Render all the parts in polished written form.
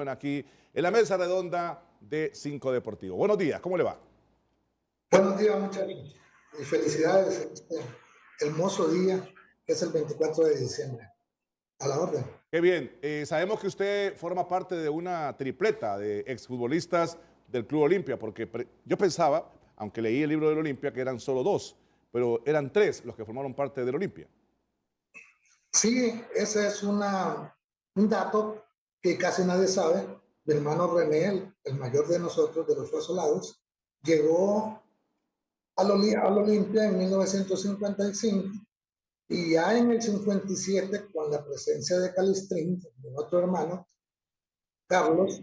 Bueno, aquí en la mesa redonda de Cinco Deportivo. Buenos días, ¿cómo le va? Buenos días, muchachos, y felicidades en este hermoso día que es el 24 de diciembre. A la orden. Qué bien, sabemos que usted forma parte de una tripleta de exfutbolistas del Club Olimpia, porque yo pensaba, aunque leí el libro del Olimpia, que eran solo dos, pero eran tres los que formaron parte del Olimpia. Sí, ese es un dato que casi nadie sabe. Mi hermano René, el mayor de nosotros, de los Fuesolados, llegó al Olimpia en 1955 y ya en el 57, con la presencia de Calistrín, mi otro hermano, Carlos,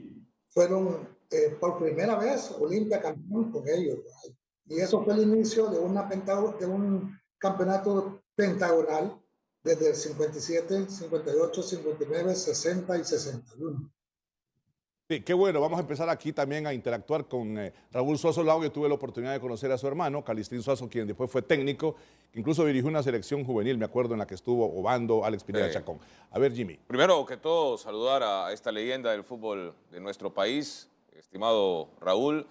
fueron por primera vez Olimpia campeón con ellos. ¿Verdad? Y eso fue el inicio de un campeonato pentagonal desde el 57, 58, 59, 60 y 61. Sí, qué bueno, vamos a empezar aquí también a interactuar con Raúl Suazo Lago. Yo tuve la oportunidad de conocer a su hermano, Calistrín Suazo, quien después fue técnico, que incluso dirigió una selección juvenil, me acuerdo, en la que estuvo Obando, Alex Pineda Chacón. A ver, Jimmy. Primero que todo, saludar a esta leyenda del fútbol de nuestro país, estimado Raúl.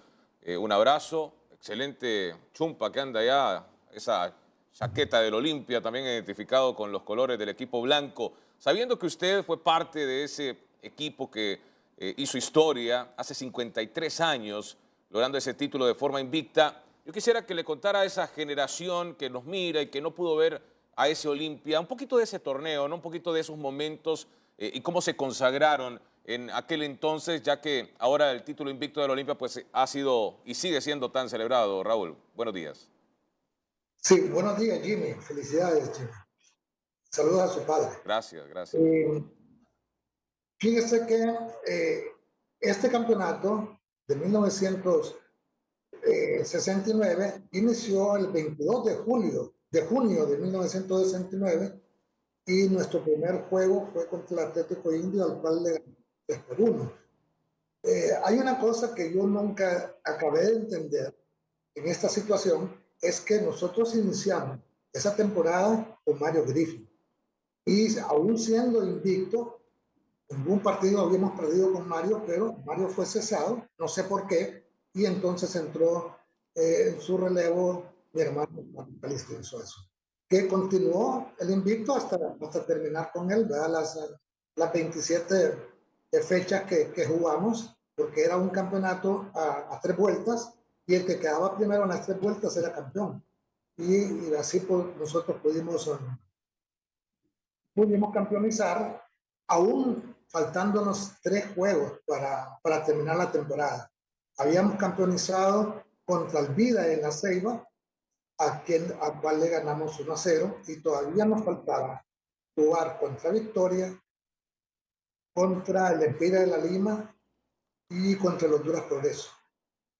Un abrazo, excelente chumpa que anda allá, esa chaqueta del Olimpia, también identificado con los colores del equipo blanco. Sabiendo que usted fue parte de ese equipo que hizo historia hace 53 años, logrando ese título de forma invicta, yo quisiera que le contara a esa generación que nos mira y que no pudo ver a ese Olimpia, un poquito de ese torneo, ¿no? Un poquito de esos momentos y cómo se consagraron en aquel entonces, ya que ahora el título invicto del Olimpia pues, ha sido y sigue siendo tan celebrado. Raúl, buenos días. Sí, buenos días, Jimmy. Felicidades, Jimmy. Saludos a su padre. Gracias, gracias. Fíjese que este campeonato de 1969 inició el 22 de junio de 1969 y nuestro primer juego fue contra el Atlético Indio, al cual le ganamos 3-1. Hay una cosa que yo nunca acabé de entender en esta situación, es que nosotros iniciamos esa temporada con Mario Griffin y aún siendo invicto, ningún partido habíamos perdido con Mario, pero Mario fue cesado, no sé por qué, y entonces entró en su relevo mi hermano Calistrín Suazo, que continuó el invicto hasta terminar con él, ¿verdad? Las 27 fechas que jugamos, porque era un campeonato a 3 vueltas, y el que quedaba primero en las 3 vueltas era campeón. Y así pues, nosotros pudimos campeonizar, aún faltándonos 3 juegos para terminar la temporada. Habíamos campeonizado contra el Vida en la Ceiba, al cual le ganamos 1-0, y todavía nos faltaba jugar contra Victoria, contra el Empira de la Lima y contra el Honduras Progreso.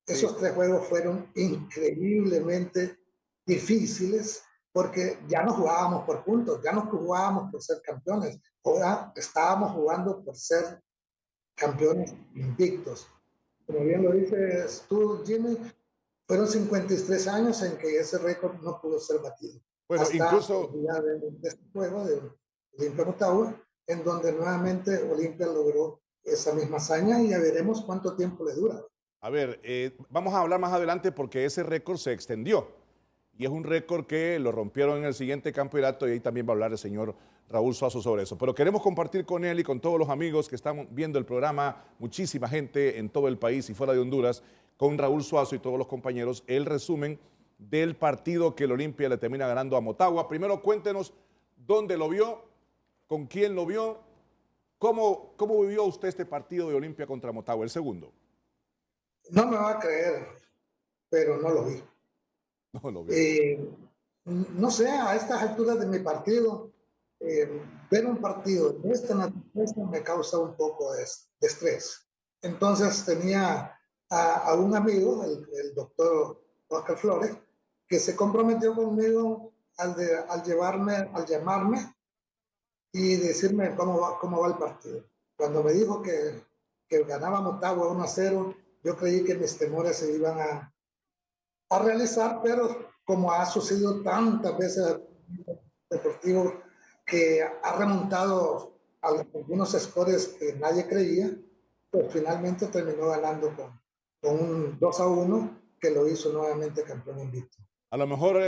Esos 3 juegos fueron increíblemente difíciles porque ya no jugábamos por puntos, ya no jugábamos por ser campeones, ahora estábamos jugando por ser campeones invictos. Como bien lo dices tú, Jimmy, fueron 53 años en que ese récord no pudo ser batido. Bueno, hasta incluso el día de este juego de Olimpia Motagua, en donde nuevamente Olimpia logró esa misma hazaña y ya veremos cuánto tiempo le dura. a ver, vamos a hablar más adelante porque ese récord se extendió y es un récord que lo rompieron en el siguiente campeonato y ahí también va a hablar el señor Raúl Suazo sobre eso. Pero queremos compartir con él y con todos los amigos que están viendo el programa, muchísima gente en todo el país y fuera de Honduras, con Raúl Suazo y todos los compañeros, el resumen del partido que el Olimpia le termina ganando a Motagua. Primero cuéntenos dónde lo vio, con quién lo vio, cómo vivió usted este partido de Olimpia contra Motagua, el segundo. No me va a creer, pero no lo vi. No lo vio. No sé, a estas alturas de mi partido, ver un partido de esta naturaleza me causa un poco de estrés. Entonces tenía a un amigo, el doctor Oscar Flores, que se comprometió conmigo al llamarme y decirme cómo va el partido. Cuando me dijo que ganaba Motagua 1-0, yo creí que mis temores se iban a realizar, pero como ha sucedido tantas veces deportivo que ha remontado a algunos scores que nadie creía, pues finalmente terminó ganando con un 2-1 que lo hizo nuevamente campeón invicto. A lo mejor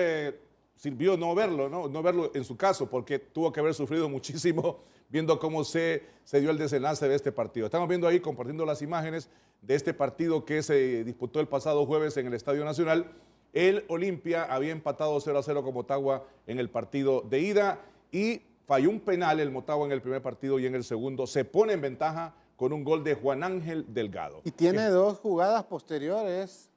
sirvió no verlo, ¿no? No verlo en su caso, porque tuvo que haber sufrido muchísimo viendo cómo se dio el desenlace de este partido. Estamos viendo ahí, compartiendo las imágenes de este partido que se disputó el pasado jueves en el Estadio Nacional. El Olimpia había empatado 0-0 con Motagua en el partido de ida y falló un penal el Motagua en el primer partido y en el segundo se pone en ventaja con un gol de Juan Ángel Delgado. Y tiene dos jugadas posteriores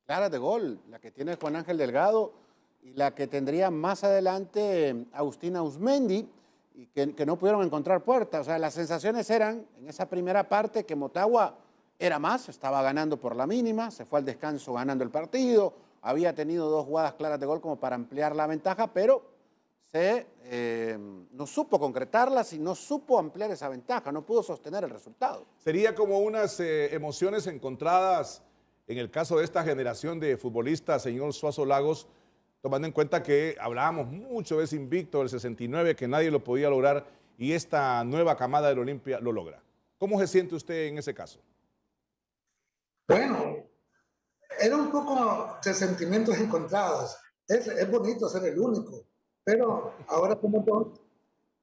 claras de gol, la que tiene Juan Ángel Delgado y la que tendría más adelante Agustín Ausmendi, y que no pudieron encontrar puerta. O sea, las sensaciones eran, en esa primera parte, que Motagua era más, estaba ganando por la mínima, se fue al descanso ganando el partido, había tenido dos jugadas claras de gol como para ampliar la ventaja, pero no supo concretarlas y no supo ampliar esa ventaja, no pudo sostener el resultado. Sería como unas emociones encontradas en el caso de esta generación de futbolistas, señor Suazo Lagos, tomando en cuenta que hablábamos mucho de ese invicto del 69, que nadie lo podía lograr, y esta nueva camada del Olimpia lo logra. ¿Cómo se siente usted en ese caso? Bueno, era un poco de sentimientos encontrados. Es bonito ser el único, pero ahora como todo,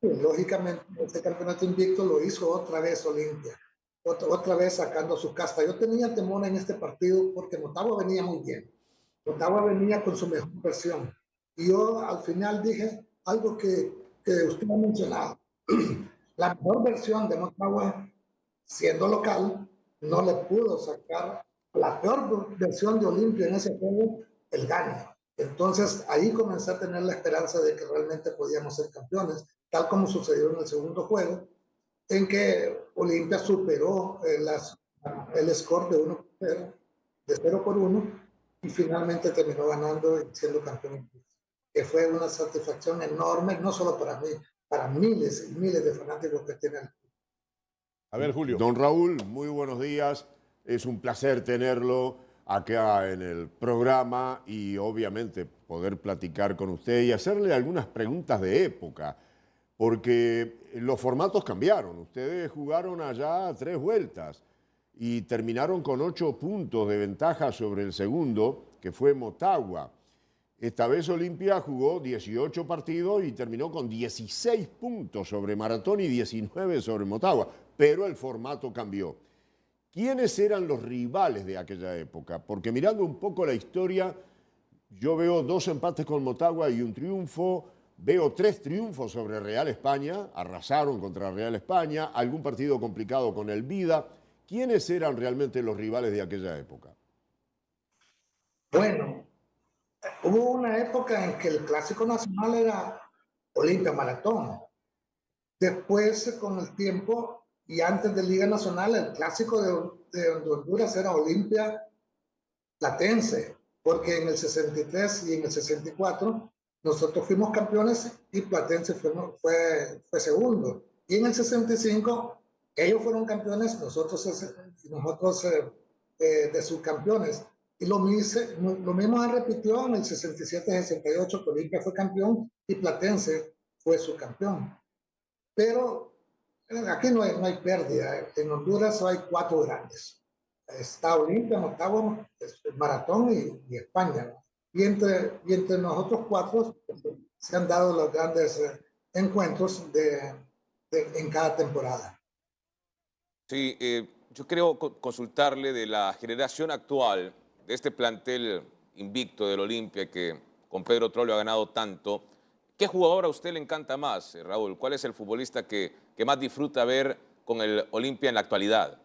lógicamente este campeonato invicto lo hizo otra vez Olimpia, otra vez sacando su casta. Yo tenía temor en este partido porque Motagua venía muy bien. Motagua venía con su mejor versión. Y yo al final dije algo que usted ha mencionado. La mejor versión de Motagua, siendo local, no le pudo sacar la peor versión de Olimpia en ese juego, el gane. Entonces ahí comencé a tener la esperanza de que realmente podíamos ser campeones, tal como sucedió en el segundo juego, en que Olimpia superó el score de 0-1, y finalmente terminó ganando y siendo campeón, que fue una satisfacción enorme, no solo para mí, para miles y miles de fanáticos que tienen. A ver, Julio. Don Raúl, muy buenos días. Es un placer tenerlo acá en el programa y obviamente poder platicar con usted y hacerle algunas preguntas de época, porque los formatos cambiaron. Ustedes jugaron allá 3 vueltas y terminaron con 8 puntos de ventaja sobre el segundo, que fue Motagua. Esta vez Olimpia jugó 18 partidos y terminó con 16 puntos sobre Maratón y 19 sobre Motagua, pero el formato cambió. ¿Quiénes eran los rivales de aquella época? Porque mirando un poco la historia, yo veo 2 empates con Motagua y un triunfo, veo 3 triunfos sobre Real España, arrasaron contra Real España, algún partido complicado con el Vida. ¿Quiénes eran realmente los rivales de aquella época? Bueno, hubo una época en que el clásico nacional era Olimpia Maratón. Después, con el tiempo y antes de Liga Nacional, el clásico de Honduras era Olimpia Platense, porque en el 63 y en el 64 nosotros fuimos campeones y Platense fue segundo. Y en el 65 ellos fueron campeones, nosotros de subcampeones. Y lo mismo se repitió en el 67-68, que Olimpia fue campeón y Platense fue subcampeón. Pero aquí no hay pérdida. En Honduras hay 4 grandes. Está Olimpia, Motagua, Maratón y España, ¿no? Y entre nosotros 4 se han dado los grandes encuentros en cada temporada. Sí, yo creo consultarle de la generación actual, de este plantel invicto del Olimpia que con Pedro Troglio ha ganado tanto. ¿Qué jugador a usted le encanta más, Raúl? ¿Cuál es el futbolista que más disfruta ver con el Olimpia en la actualidad?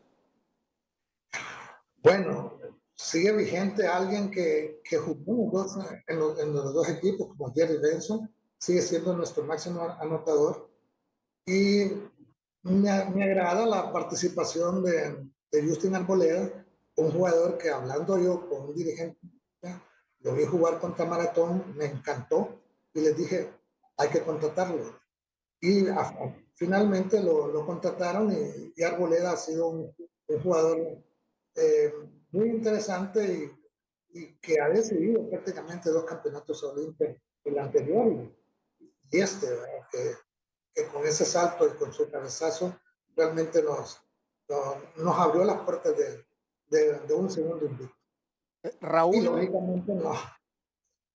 Bueno, sigue vigente alguien que jugó en los 2 equipos, como Jerry Benson, sigue siendo nuestro máximo anotador. Y me agrada la participación de Justin Arboleda, un jugador que, hablando yo con un dirigente, lo vi jugar contra Maratón, me encantó y les dije, hay que contratarlo. Y finalmente lo contrataron y Arboleda ha sido un jugador muy interesante y que ha decidido prácticamente 2 campeonatos olímpicos, el anterior y este, que con ese salto y con su cabezazo realmente nos abrió las puertas de un segundo invicto. Y Raúl, lógicamente no.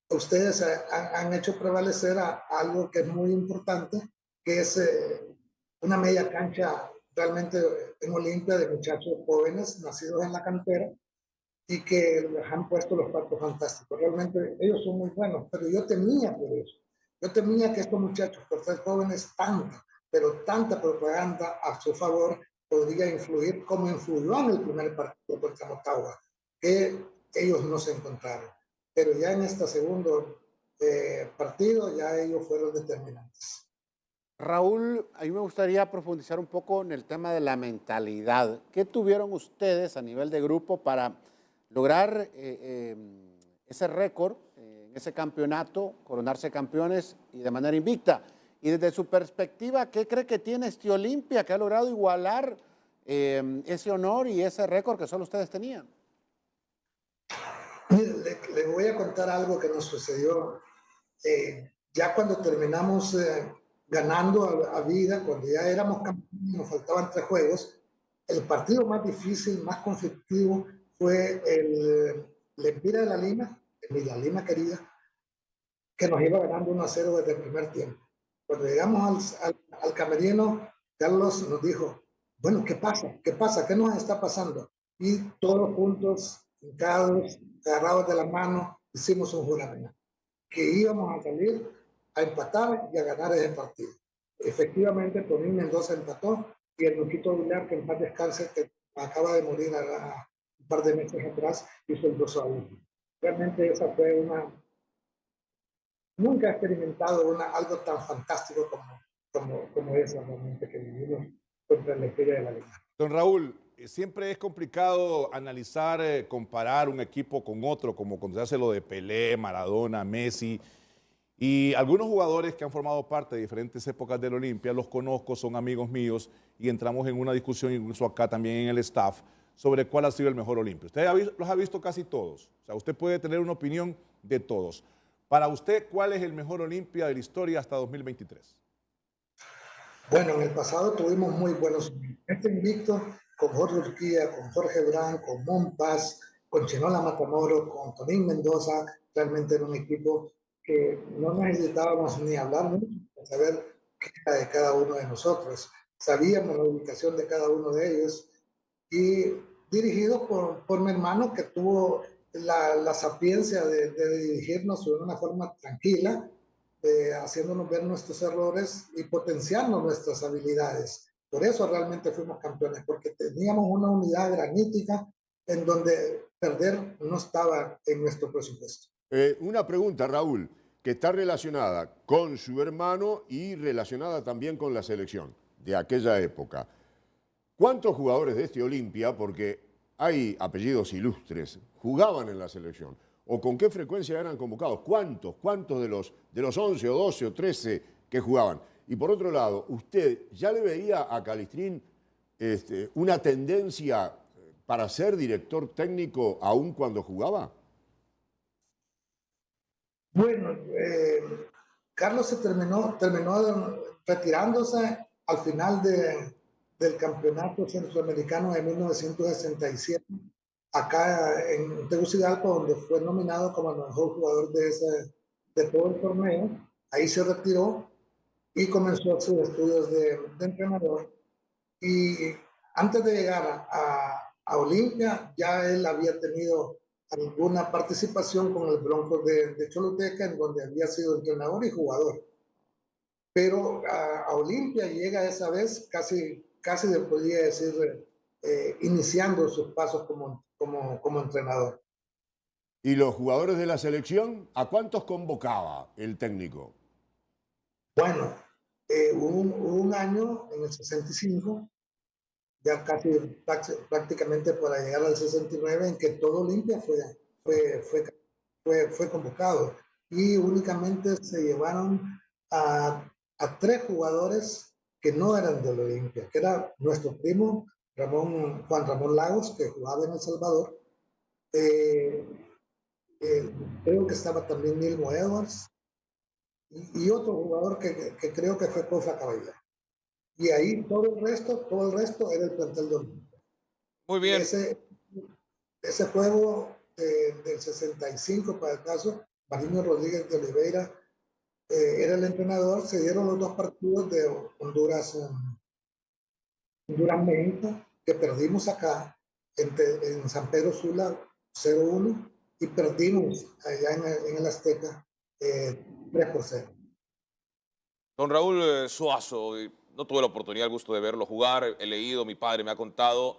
Ustedes han hecho prevalecer algo que es muy importante, que es una media cancha realmente en Olimpia de muchachos jóvenes nacidos en la cantera y que les han puesto los patos fantásticos. Realmente ellos son muy buenos, pero yo temía por eso. Yo temía que estos muchachos, por ser jóvenes, tanta propaganda a su favor podría influir como influyó en el primer partido contra Motagua, que ellos no se encontraron. Pero ya en este segundo partido, ya ellos fueron determinantes. Raúl, a mí me gustaría profundizar un poco en el tema de la mentalidad. ¿Qué tuvieron ustedes a nivel de grupo para lograr ese récord en ese campeonato, coronarse campeones y de manera invicta? Y desde su perspectiva, ¿qué cree que tiene este Olimpia que ha logrado igualar ese honor y ese récord que solo ustedes tenían? Le voy a contar algo que nos sucedió ya cuando terminamos ganando a vida, cuando ya éramos campeones, nos faltaban 3 juegos. El partido más difícil, más conflictivo fue el Lempira de la Lima, la Lima querida, que nos iba ganando 1-0 desde el primer tiempo. Cuando llegamos al camerino, Carlos nos dijo, bueno, ¿qué pasa? ¿Qué pasa? ¿Qué nos está pasando? Y todos juntos, hincados, agarrados de la mano, hicimos un juramento, que íbamos a salir a empatar y a ganar ese partido. Efectivamente, Tonín Mendoza empató y el Luquito Vilar, que en paz descanse, que acaba de morir un par de meses atrás, hizo el 2-1. Realmente esa fue nunca he experimentado algo tan fantástico como esa realmente que vivimos contra la Estrella de la Liga. Don Raúl, siempre es complicado analizar, comparar un equipo con otro, como cuando se hace lo de Pelé, Maradona, Messi. Y algunos jugadores que han formado parte de diferentes épocas del Olimpia, los conozco, son amigos míos y entramos en una discusión, incluso acá también en el staff, sobre cuál ha sido el mejor Olimpia. Usted los ha visto casi todos, o sea, usted puede tener una opinión de todos. Para usted, ¿cuál es el mejor Olimpia de la historia hasta 2023? Bueno, en el pasado tuvimos muy buenos. Este invicto con Jorge Urquía, con Jorge Brán, con Monpas, con Chenola Matamoro, con Tonín Mendoza, realmente era un equipo que no necesitábamos ni hablar mucho para saber qué era de cada uno de nosotros. Sabíamos la ubicación de cada uno de ellos y dirigido por mi hermano que tuvo la sapiencia de dirigirnos de una forma tranquila, haciéndonos ver nuestros errores y potenciando nuestras habilidades. Por eso realmente fuimos campeones, porque teníamos una unidad granítica en donde perder no estaba en nuestro presupuesto. Una pregunta, Raúl, que está relacionada con su hermano y relacionada también con la selección de aquella época. ¿Cuántos jugadores de este Olimpia, porque hay apellidos ilustres, jugaban en la selección? ¿O con qué frecuencia eran convocados? ¿Cuántos de los 11 o 12 o 13 que jugaban? Y por otro lado, ¿usted ya le veía a Calistrín una tendencia para ser director técnico aún cuando jugaba? Bueno, Carlos se terminó retirándose al final del campeonato centroamericano de 1967, acá en Tegucigalpa, donde fue nominado como el mejor jugador de todo el torneo. Ahí se retiró y comenzó sus estudios de entrenador. Y antes de llegar a Olimpia, ya él había tenido alguna participación con el Broncos de Choluteca, en donde había sido entrenador y jugador. Pero a Olimpia llega esa vez casi le podría decir iniciando sus pasos como entrenador. ¿Y los jugadores de la selección, a cuántos convocaba el técnico? Bueno, hubo un año en el 65, ya casi prácticamente para llegar al 69, en que todo Olimpia fue convocado y únicamente se llevaron a 3 jugadores que no eran del Olimpia, que era nuestro primo Juan Ramón Lagos, que jugaba en El Salvador. Creo que estaba también Nilmo Edwards y otro jugador que creo que fue Kofa Caballero. Y ahí todo el resto era el plantel de Olimpia. Muy bien. Ese juego del 65, para el caso, Mariño Rodríguez de Oliveira era el entrenador. Se dieron los dos partidos de Honduras-México, que perdimos acá en San Pedro Sula 0-1 y perdimos allá en el Azteca 3-0. Don Raúl Suazo, no tuve la oportunidad, el gusto de verlo jugar, he leído, mi padre me ha contado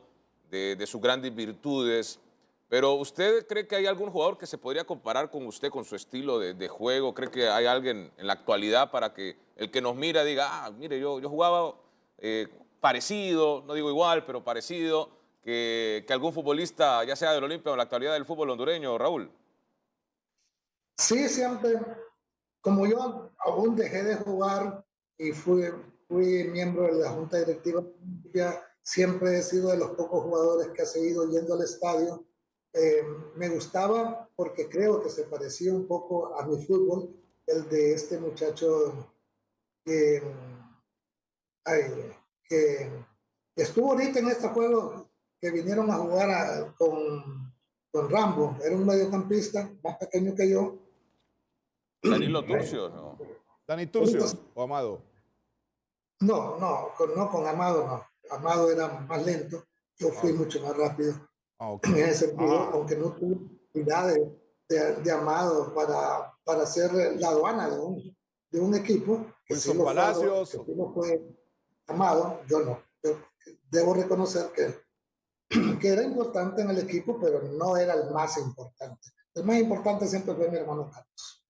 de sus grandes virtudes, pero ¿usted cree que hay algún jugador que se podría comparar con usted, con su estilo de juego? ¿Cree que hay alguien en la actualidad para que el que nos mira diga, mire, yo jugaba parecido, no digo igual, pero parecido, que algún futbolista, ya sea del Olimpia o en la actualidad del fútbol hondureño, Raúl? Sí, siempre. Como yo aún dejé de jugar y fui miembro de la Junta Directiva, siempre he sido de los pocos jugadores que ha seguido yendo al estadio. Me gustaba porque creo que se parecía un poco a mi fútbol, el de este muchacho que, que estuvo ahorita en este juego, que vinieron a jugar con Rambo. Era un mediocampista más pequeño que yo. Danilo Turcios, ¿no? ¿Dani Turcios o Amado? No, con Amado no. Amado era más lento. Yo fui mucho más rápido. Okay. En ese sentido, aunque no tuve habilidad de Amado para hacer la aduana de un equipo. Wilson Palacios. Que sí lo fue Amado, yo no. Yo debo reconocer que era importante en el equipo, pero no era el más importante. El más importante siempre fue mi hermano Carlos.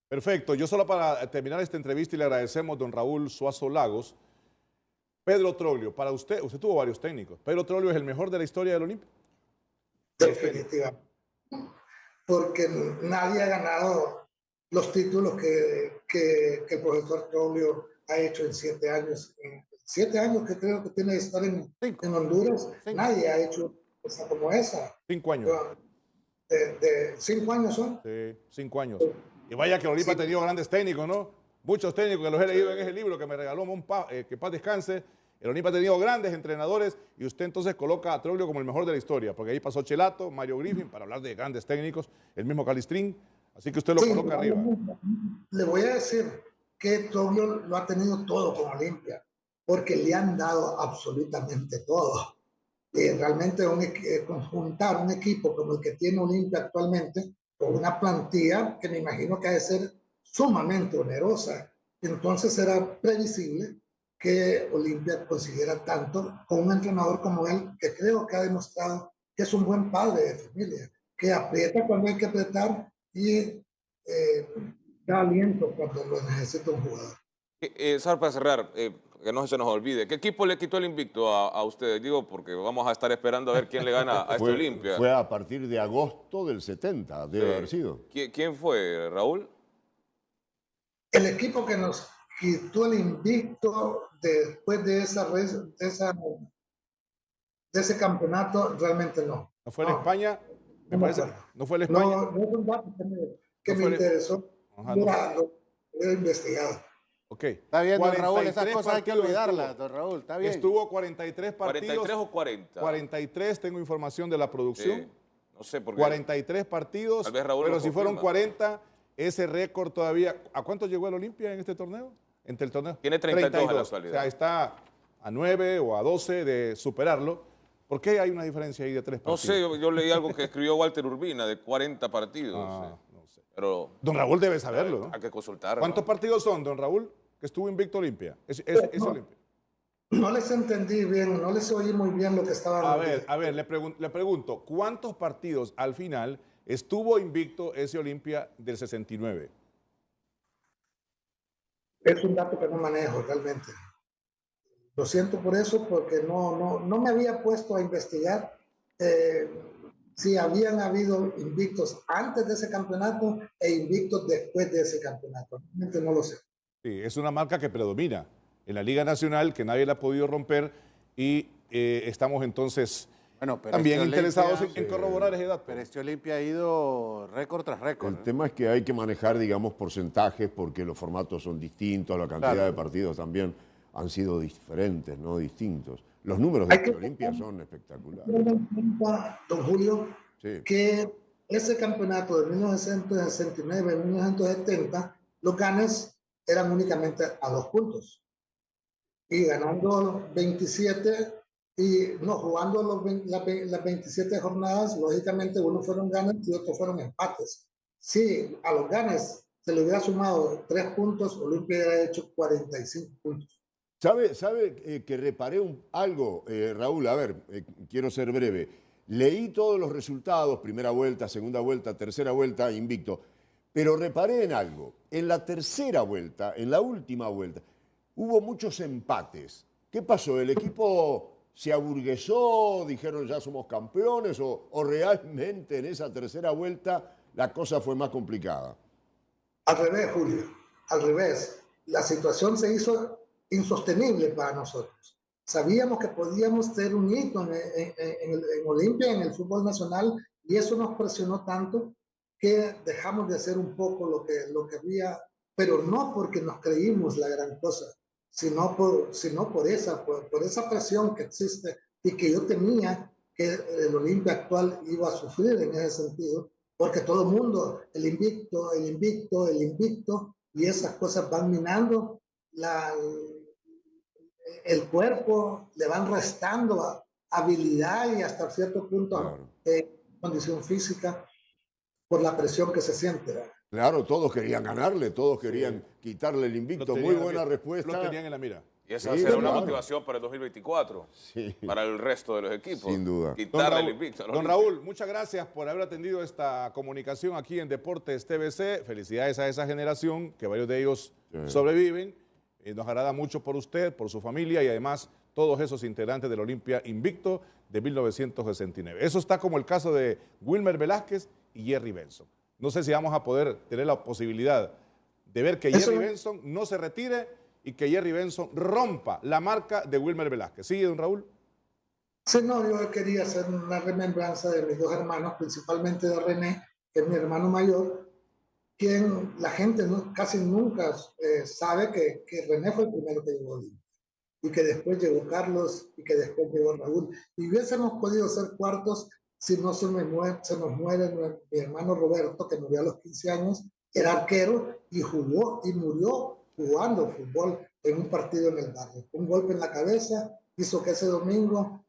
Perfecto. Yo solo para terminar esta entrevista y le agradecemos, don Raúl Suazo Lagos. Pedro Troglio, para usted tuvo varios técnicos. ¿Pedro Troglio es el mejor de la historia del Olimpia? Definitivamente. Porque nadie ha ganado los títulos que el profesor Troglio ha hecho en 7 años. En 7 años que creo que tiene de estar en Honduras, nadie ha hecho cosa como esa. 5 años. De 5 años son. Sí, 5 años. Y vaya que el Olimpia ha tenido grandes técnicos, ¿no? Muchos técnicos que los he leído en ese libro que me regaló que paz descanse. El Olimpia ha tenido grandes entrenadores y usted entonces coloca a Troglio como el mejor de la historia, porque ahí pasó Chelato, Mario Griffin, para hablar de grandes técnicos, el mismo Calistrín, así que usted lo coloca arriba. Le voy a decir que Troglio lo ha tenido todo con Olimpia, porque le han dado absolutamente todo. Realmente conjuntar un equipo como el que tiene Olimpia actualmente, con una plantilla que me imagino que ha de ser sumamente onerosa. Entonces era previsible que Olimpia consiguiera tanto con un entrenador como él, que creo que ha demostrado que es un buen padre de familia, que aprieta cuando hay que apretar y da aliento cuando lo necesita un jugador. Sar, para cerrar, que no se nos olvide, ¿qué equipo le quitó el invicto a ustedes? Digo, porque vamos a estar esperando a ver quién le gana a este Olimpia. Fue a partir de agosto del 70, debe haber sido. ¿Quién fue, Raúl? El equipo que nos quitó el invicto después de ese campeonato, realmente no. ¿No fue en España? Me parece. ¿No fue en España? No es un dato que me interesó. Lo he investigado. Ok. Está bien, don Raúl, esas cosas hay que olvidarlas, don Raúl, está bien. Estuvo 43 partidos. ¿43 o 40? 43, tengo información de la producción. Sí, no sé por qué. 43 partidos, Tal vez Raúl pero lo si fueron confirma. 40, ese récord todavía... ¿A cuánto llegó el Olimpia en este torneo? Entre el torneo. Tiene 32 en la actualidad. O sea, está a 9 o a 12 de superarlo. ¿Por qué hay una diferencia ahí de 3 partidos? No sé, yo leí algo que escribió Walter Urbina de 40 partidos. No sé. Pero Don Raúl debe saberlo, ¿no? hay que consultar. ¿Cuántos partidos son, don Raúl, que estuvo invicto Olimpia? Olimpia. No les entendí bien, no les oí muy bien lo que estaban A ver, le pregunto, ¿cuántos partidos al final estuvo invicto ese Olimpia del 69? Es un dato que no manejo realmente. Lo siento por eso, porque no me había puesto a investigar si habían habido invictos antes de ese campeonato e invictos después de ese campeonato. Realmente no lo sé. Sí, es una marca que predomina en la Liga Nacional, que nadie la ha podido romper y estamos entonces también interesados en corroborar ese dato. Pero este Olimpia ha ido récord tras récord. El tema es que hay que manejar, digamos, porcentajes porque los formatos son distintos, la cantidad de partidos también han sido diferentes, no distintos. los números de Hay que Olimpia son espectaculares. tener en cuenta, don Julio, Sí. que ese campeonato de 1969 1970, los ganes eran únicamente a 2 puntos. Y ganando 27, y no jugando las 27 jornadas, lógicamente unos fueron ganes y otros fueron empates. Si a los ganes se le hubiera sumado 3 puntos, Olimpia hubiera hecho 45 puntos. ¿Sabe que reparé algo, Raúl? A ver, quiero ser breve. Leí todos los resultados, primera vuelta, segunda vuelta, tercera vuelta, invicto. Pero reparé en algo. En la tercera vuelta, en la última vuelta, hubo muchos empates. ¿Qué pasó? ¿El equipo se aburguesó? ¿Dijeron ya somos campeones? ¿O realmente en esa tercera vuelta la cosa fue más complicada? Al revés, Julio, al revés. La situación se hizo insostenible para nosotros. Sabíamos que podíamos ser un hito en Olimpia, en el fútbol nacional, y eso nos presionó tanto que dejamos de hacer un poco lo que había, pero no porque nos creímos la gran cosa, sino por esa presión que existe y que yo temía que el Olimpia actual iba a sufrir en ese sentido, porque todo el mundo, el invicto, el invicto, el invicto, y esas cosas van minando el cuerpo, le van restando habilidad y hasta cierto punto Claro. condición física por la presión que se siente, ¿verdad? Claro, todos querían ganarle, todos querían quitarle el Lo invicto. tenían Muy en la buena mira. respuesta. Lo tenían en la mira. Y esa Sí, será una claro. motivación para el 2024, Sí. para el resto de los equipos. Sin duda. Quitarle el invicto. a los Don Olimpia. Raúl, muchas gracias por haber atendido esta comunicación aquí en Deportes TVC. Felicidades a esa generación, que varios de ellos sobreviven. Nos agrada mucho por usted, por su familia y además todos esos integrantes del Olimpia invicto de 1969. Eso está como el caso de Wilmer Velázquez y Jerry Benson. No sé si vamos a poder tener la posibilidad de ver que Eso- Jerry Benson no se retire y que Jerry Benson rompa la marca de Wilmer Velázquez. ¿Sigue, don Raúl? Sí, no, yo quería hacer una remembranza de mis 2 hermanos, principalmente de René, que es mi hermano mayor, quien la gente casi nunca sabe que René fue el primero que llegó a Olimpia, y que después llegó Carlos, y que después llegó Raúl. Y hubiésemos podido ser cuartos si no se nos muere mi hermano Roberto, que murió a los 15 años, era arquero y jugó y murió jugando fútbol en un partido en el barrio. Un golpe en la cabeza hizo que ese domingo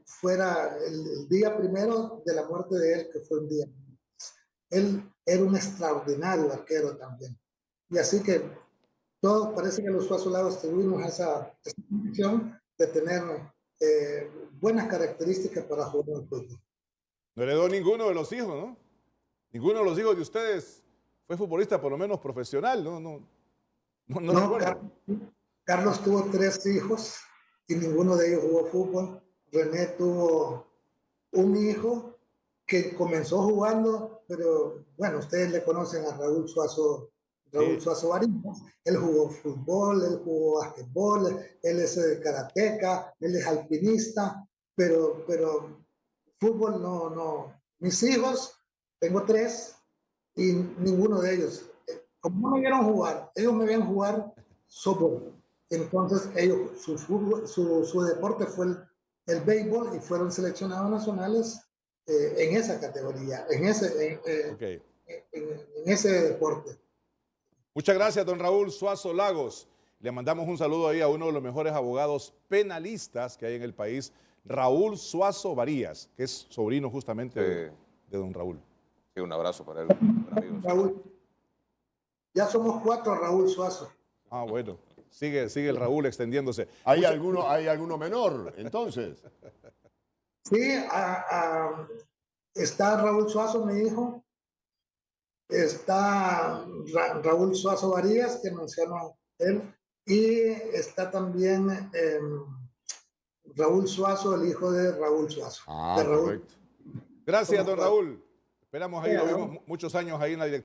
fuera el día primero de la muerte de él, que fue un día. Él era un extraordinario arquero también. Y así que todos parece que los Suazolados tuvimos esa condición de tener buenas características para jugar al fútbol. No heredó ninguno de los hijos, ¿no? Ninguno de los hijos de ustedes fue futbolista, por lo menos profesional, no No, recuerdo. Carlos tuvo 3 hijos y ninguno de ellos jugó fútbol. René tuvo un hijo que comenzó jugando, pero bueno, ustedes le conocen a Raúl Suazo Varillas. Él jugó fútbol, él jugó basquetbol, él es karateca, él es alpinista, pero fútbol no. Mis hijos, tengo 3 y ninguno de ellos, como no me vieron jugar, ellos me veían jugar softball. Entonces ellos, su deporte fue el béisbol y fueron seleccionados nacionales en esa categoría, en ese deporte. Muchas gracias, don Raúl Suazo Lagos. Le mandamos un saludo ahí a uno de los mejores abogados penalistas que hay en el país, Raúl Suazo Varías, que es sobrino justamente de don Raúl. Sí, un abrazo para él, buen amigo. Raúl, ya somos 4, Raúl Suazo. Ah, bueno, sigue el Raúl extendiéndose. ¿Hay alguno menor, entonces? Sí, está Raúl Suazo, mi hijo. Está Raúl Suazo Varías, que mencionó él. Y está también Raúl Suazo, el hijo de Raúl Suazo. Ah, de Raúl. correcto. Gracias, don Raúl. Esperamos ahí, lo vimos muchos años ahí en la dirección.